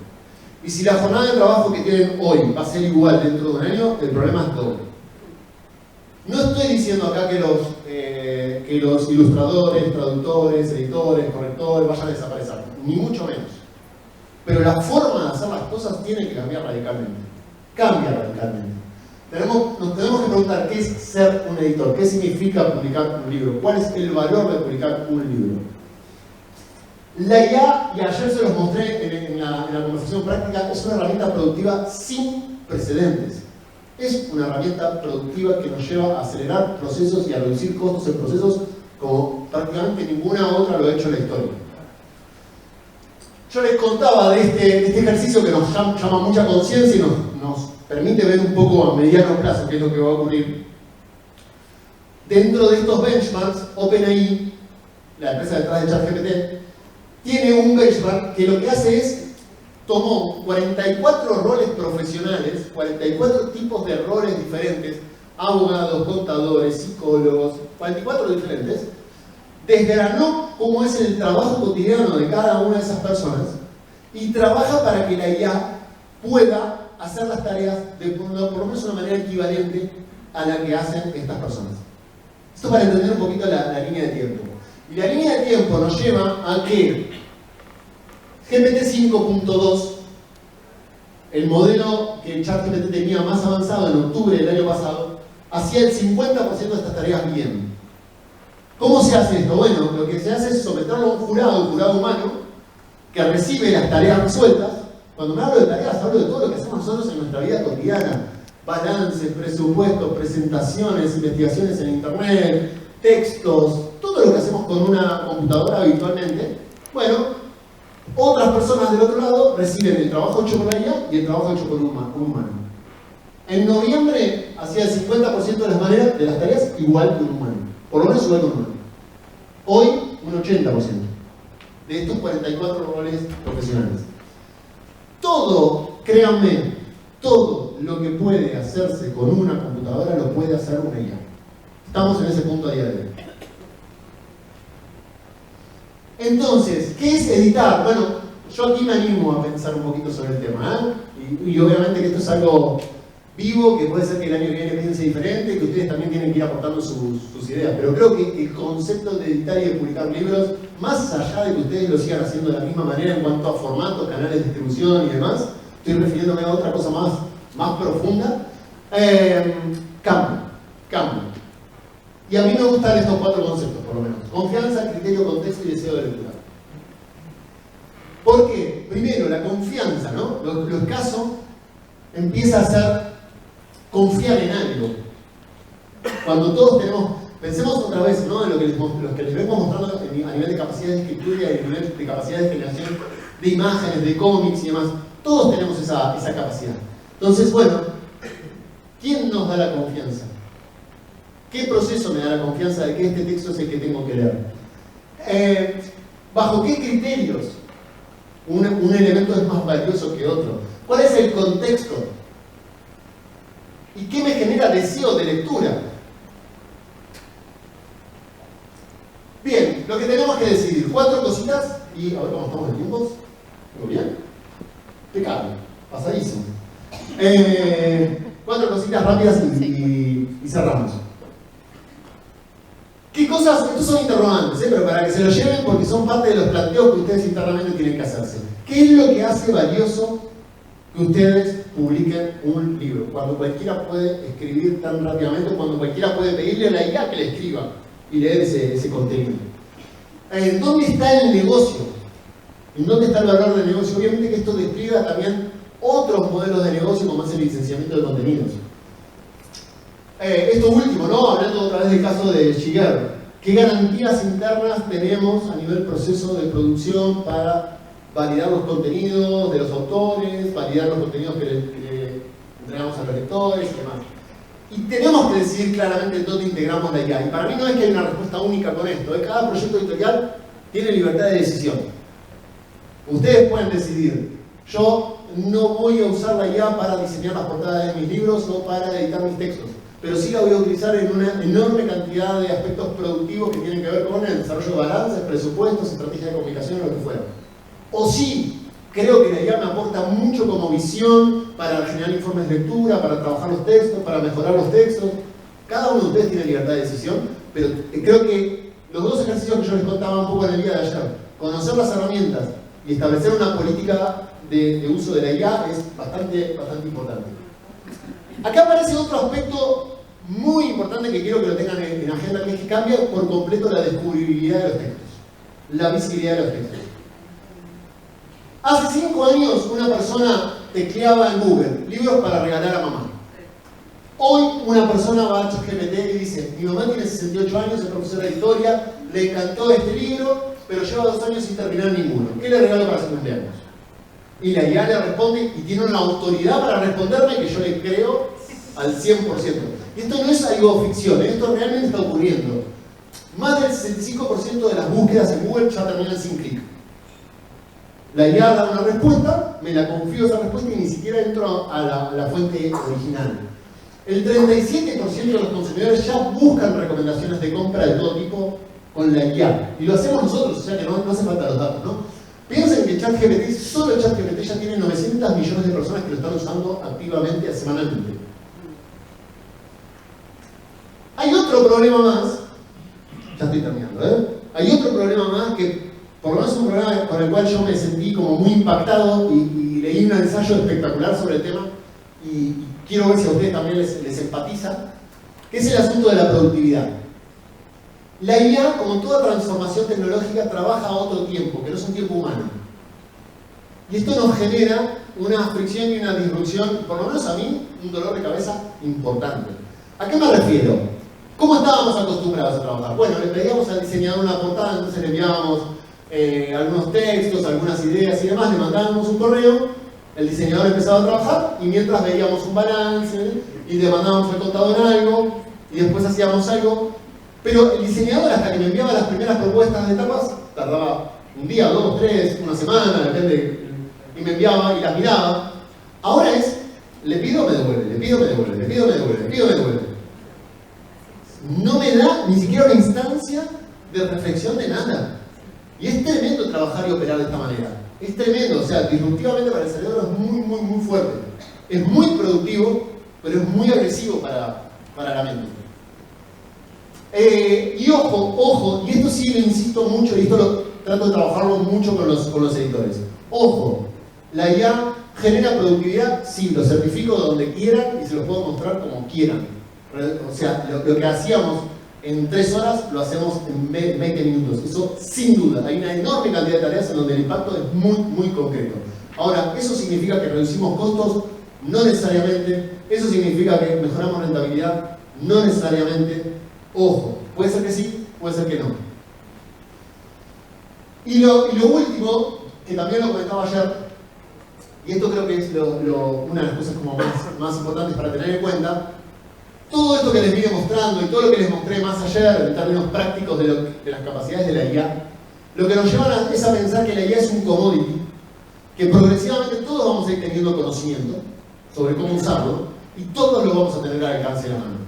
Y si la jornada de trabajo que tienen hoy va a ser igual dentro de un año, el problema es doble. No estoy diciendo acá que los ilustradores, traductores, editores, correctores vayan a desaparecer, ni mucho menos. Pero la forma de hacer las cosas tiene que cambiar radicalmente. Cambia radicalmente. Nos tenemos que preguntar qué es ser un editor, qué significa publicar un libro, cuál es el valor de publicar un libro. La IA, y ayer se los mostré en la conversación práctica, es una herramienta productiva sin precedentes. Es una herramienta productiva que nos lleva a acelerar procesos y a reducir costos en procesos como prácticamente ninguna otra lo ha hecho en la historia. Yo les contaba de este ejercicio que nos llama mucha conciencia y nos permite ver un poco a mediano plazo qué es lo que va a ocurrir. Dentro de estos benchmarks, OpenAI, la empresa detrás de ChatGPT, tiene un benchmark que lo que hace es, tomó 44 roles profesionales, 44 tipos de roles diferentes, abogados, contadores, psicólogos, 44 diferentes, desgranó cómo es el trabajo cotidiano de cada una de esas personas y trabaja para que la IA pueda hacer las tareas de por lo menos una manera equivalente a la que hacen estas personas. Esto para entender un poquito la línea de tiempo. Y la línea de tiempo nos lleva a que GPT 5.2, el modelo que ChatGPT tenía más avanzado en octubre del año pasado, hacía el 50% de estas tareas bien. ¿Cómo se hace esto? Bueno, lo que se hace es someterlo a un jurado humano, que recibe las tareas resueltas. Cuando me hablo de tareas, hablo de todo lo que hacemos nosotros en nuestra vida cotidiana. Balances, presupuestos, presentaciones, investigaciones en internet, textos, todo lo que hacemos con una computadora habitualmente. Bueno, otras personas del otro lado reciben el trabajo hecho por la IA y el trabajo hecho por un humano. En noviembre hacía el 50% de las tareas igual que un humano. Por lo menos igual que un humano. Hoy, un 80% de estos 44 roles profesionales. Todo, créanme, todo lo que puede hacerse con una computadora lo puede hacer una IA. Estamos en ese punto a día de hoy. Entonces, ¿qué es editar? Bueno, yo aquí me animo a pensar un poquito sobre el tema, y obviamente que esto es algo vivo, que puede ser que el año que viene piense diferente, que ustedes también tienen que ir aportando sus ideas, pero creo que el concepto de editar y de publicar libros, más allá de que ustedes lo sigan haciendo de la misma manera en cuanto a formatos, canales de distribución y demás, estoy refiriéndome a otra cosa más profunda, cambia. Y a mí me gustan estos 4 conceptos, por lo menos. Confianza, criterio, contexto y deseo de lectura. ¿Por qué? Primero, la confianza, ¿no? Lo escaso empieza a ser confiar en algo. Cuando todos tenemos, pensemos otra vez, ¿no? En lo que les vengo mostrando a nivel de capacidad de escritura y a nivel de capacidad de generación de imágenes, de cómics y demás. Todos tenemos esa capacidad. Entonces, bueno, ¿quién nos da la confianza? ¿Qué proceso me da la confianza de que este texto es el que tengo que leer? ¿Bajo qué criterios un elemento es más valioso que otro? ¿Cuál es el contexto? ¿Y qué me genera deseo de lectura? Bien, lo que tenemos que decidir, 4 cositas, y a ver cómo estamos de tiempos. ¿Todo bien? Impecable, pasadísimo. 4 cositas rápidas y cerramos. ¿Qué cosas? Estos son interrogantes, pero para que se lo lleven porque son parte de los planteos que ustedes internamente tienen que hacerse. ¿Qué es lo que hace valioso que ustedes publiquen un libro? Cuando cualquiera puede escribir tan rápidamente, cuando cualquiera puede pedirle a la IA que le escriba y leer ese contenido. ¿Dónde está el negocio? ¿En dónde está el valor del negocio? Obviamente que esto despliega también otros modelos de negocio como es el licenciamiento de contenidos. Esto último, ¿no? Hablando otra vez del caso de Shigeru. ¿Qué garantías internas tenemos a nivel proceso de producción para validar los contenidos de los autores, validar los contenidos que le entregamos a los lectores y demás? Y tenemos que decir claramente dónde integramos la IA. Y para mí no es que hay una respuesta única con esto. Cada proyecto editorial tiene libertad de decisión. Ustedes pueden decidir. Yo no voy a usar la IA para diseñar las portadas de mis libros o para editar mis textos, pero sí la voy a utilizar en una enorme cantidad de aspectos productivos que tienen que ver con el desarrollo de balances, presupuestos, estrategias de comunicación o lo que fuera. O sí, creo que la IA me aporta mucho como visión para generar informes de lectura, para trabajar los textos, para mejorar los textos. Cada uno de ustedes tiene libertad de decisión, pero creo que los 2 ejercicios que yo les contaba un poco en el día de ayer, conocer las herramientas y establecer una política de uso de la IA es bastante importante. Acá aparece otro aspecto muy importante que quiero que lo tengan en agenda, que es que cambia por completo la descubribilidad de los textos, la visibilidad de los textos. Hace 5 años una persona tecleaba en Google, libros para regalar a mamá. Hoy una persona va a ChatGPT y dice, mi mamá tiene 68 años, es profesora de historia, le encantó este libro, pero lleva 2 años sin terminar ninguno. ¿Qué le regalo para su cumpleaños? Y la IA le responde y tiene una autoridad para responderme que yo le creo al 100%. Y esto no es algo ficción, esto realmente está ocurriendo. Más del 65% de las búsquedas en Google ya terminan sin clic. La IA da una respuesta, me la confío esa respuesta y ni siquiera entro a la fuente original. El 37% de los consumidores ya buscan recomendaciones de compra de todo tipo con la IA. Y lo hacemos nosotros, o sea que no hace falta los datos, ¿no? Piensen que ChatGPT, solo ChatGPT ya tiene 900 millones de personas que lo están usando activamente semanalmente. Hay otro problema más, ya estoy terminando, Hay otro problema más que, por lo menos un problema con el cual yo me sentí como muy impactado y leí un ensayo espectacular sobre el tema y quiero ver si a ustedes también les empatiza, que es el asunto de la productividad. La IA, como toda transformación tecnológica, trabaja a otro tiempo, que no es un tiempo humano. Y esto nos genera una fricción y una disrupción, por lo menos a mí, un dolor de cabeza importante. ¿A qué me refiero? ¿Cómo estábamos acostumbrados a trabajar? Bueno, le pedíamos al diseñador una portada, entonces le enviábamos algunos textos, algunas ideas y demás, le mandábamos un correo, el diseñador empezaba a trabajar y mientras veíamos un balance y le mandábamos el contador algo y después hacíamos algo. Pero el diseñador, hasta que me enviaba las primeras propuestas de etapas, tardaba un día, 2, 3, una semana, depende, y me enviaba y las miraba. Ahora es, le pido, me devuelve, le pido, me devuelve, le pido, me devuelve, le pido, me devuelve. No me da ni siquiera una instancia de reflexión de nada. Y es tremendo trabajar y operar de esta manera. Es tremendo, o sea, disruptivamente para el cerebro es muy, muy, muy fuerte. Es muy productivo, pero es muy agresivo para la mente. Y ojo, y esto sí lo insisto mucho, y esto lo trato de trabajarlo mucho con los editores. Ojo, la IA genera productividad, sí, lo certifico donde quieran y se los puedo mostrar como quieran. O sea, lo que hacíamos en 3 horas lo hacemos en 20 minutos. Eso sin duda. Hay una enorme cantidad de tareas en donde el impacto es muy, muy concreto. Ahora, ¿eso significa que reducimos costos? No necesariamente. ¿Eso significa que mejoramos rentabilidad? No necesariamente. Ojo, puede ser que sí, puede ser que no. Y lo último, que también lo comentaba ayer, y esto creo que es una de las cosas como más importantes para tener en cuenta, todo esto que les vine mostrando y todo lo que les mostré más ayer en términos prácticos de las capacidades de la IA, lo que nos lleva es a pensar que la IA es un commodity, que progresivamente todos vamos a ir teniendo conocimiento sobre cómo usarlo y todos lo vamos a tener al alcance de la mano.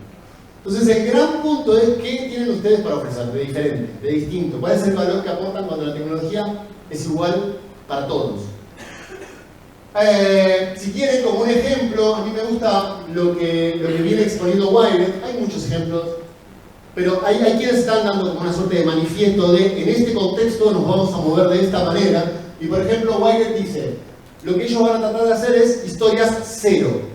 Entonces el gran punto es qué tienen ustedes para ofrecer de diferente, de distinto, cuál es el valor que aportan cuando la tecnología es igual para todos. Si quieren, como un ejemplo, a mí me gusta lo que viene exponiendo Wired. Hay muchos ejemplos, pero hay quienes están dando como una suerte de manifiesto de en este contexto nos vamos a mover de esta manera. Y por ejemplo, Wired dice, lo que ellos van a tratar de hacer es historias cero.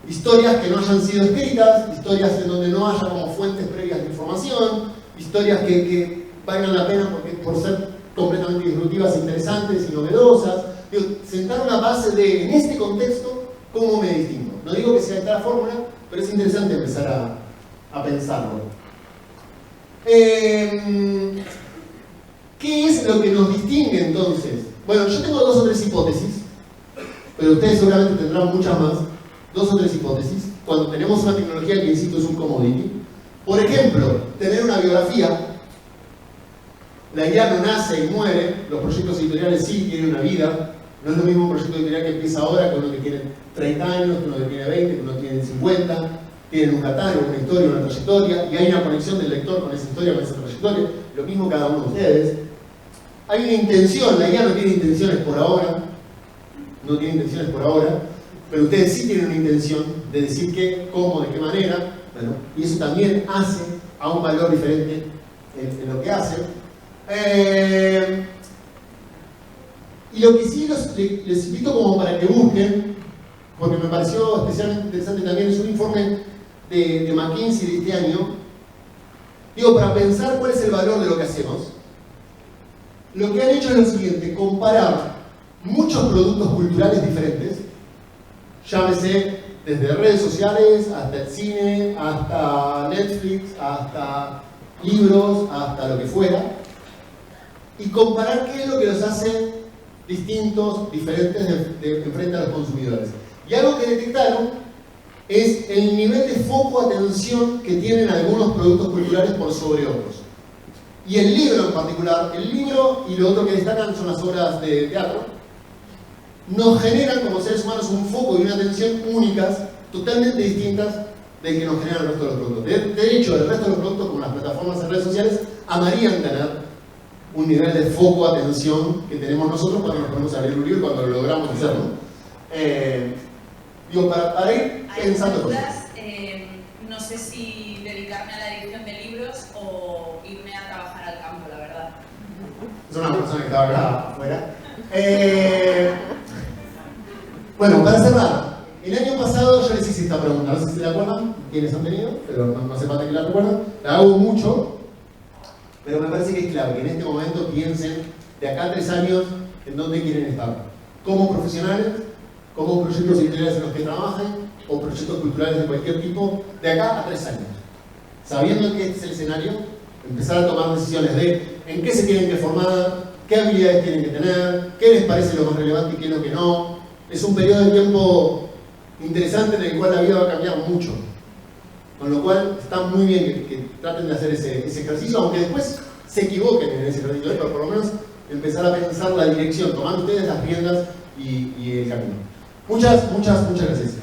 Historias que no hayan sido escritas, historias en donde no haya como fuentes previas de información, historias que valgan la pena por ser completamente disruptivas, interesantes y novedosas. Digo, sentar una base de, en este contexto, ¿cómo me distingo? No digo que sea esta la fórmula, pero es interesante empezar a pensarlo. ¿Qué es lo que nos distingue entonces? Bueno, yo tengo 2 o 3 hipótesis, pero ustedes seguramente tendrán muchas más. 2 o 3 hipótesis. Cuando tenemos una tecnología que, insisto, es un commodity. Por ejemplo, tener una biografía. La IA no nace y muere, los proyectos editoriales sí tienen una vida. No es lo mismo un proyecto editorial que empieza ahora que uno que tiene 30 años, que uno que tiene 20, que uno tiene 50. Tienen un catálogo, una historia, una trayectoria, y hay una conexión del lector con esa historia, con esa trayectoria. Lo mismo cada uno de ustedes. Hay una intención, la IA no tiene intenciones por ahora. No tiene intenciones por ahora, pero ustedes sí tienen una intención de decir qué, cómo, de qué manera. Bueno, y eso también hace a un valor diferente en lo que hace. Y lo que sí les invito como para que busquen, porque me pareció especialmente interesante también, es un informe de McKinsey de este año, digo, para pensar cuál es el valor de lo que hacemos. Lo que han hecho es lo siguiente, comparar muchos productos culturales diferentes, llámese desde redes sociales, hasta el cine, hasta Netflix, hasta libros, hasta lo que fuera, y comparar qué es lo que los hace distintos, diferentes en frente a los consumidores. Y algo que detectaron es el nivel de foco, atención que tienen algunos productos culturales por sobre otros. Y el libro en particular, el libro y lo otro que destacan son las obras de teatro, nos generan como seres humanos un foco y una atención únicas, totalmente distintas del que nos genera el resto de los productos. De hecho, el resto de los productos, como las plataformas en redes sociales, amarían tener un nivel de foco, atención que tenemos nosotros cuando nos ponemos a leer un libro, cuando lo logramos hacerlo. Digo, para ir pensando cosas. No sé si dedicarme a la edición de libros o irme a trabajar al campo, la verdad. Es una persona que estaba acá afuera. Bueno, para cerrar, el año pasado yo les hice esta pregunta, no sé si la acuerdan, quiénes han tenido, pero no hace falta que la recuerden. La hago mucho, pero me parece que es clave que en este momento piensen de acá a 3 años en dónde quieren estar. Como profesionales, como proyectos editoriales en los que trabajen, o proyectos culturales de cualquier tipo, de acá a 3 años. Sabiendo que este es el escenario, empezar a tomar decisiones de en qué se tienen que formar, qué habilidades tienen que tener, qué les parece lo más relevante y qué es lo que no. Es un periodo de tiempo interesante en el cual la vida va a cambiar mucho. Con lo cual está muy bien que traten de hacer ese ejercicio, aunque después se equivoquen en ese ejercicio, pero por lo menos empezar a pensar la dirección, tomando ustedes las riendas y el camino. Muchas gracias.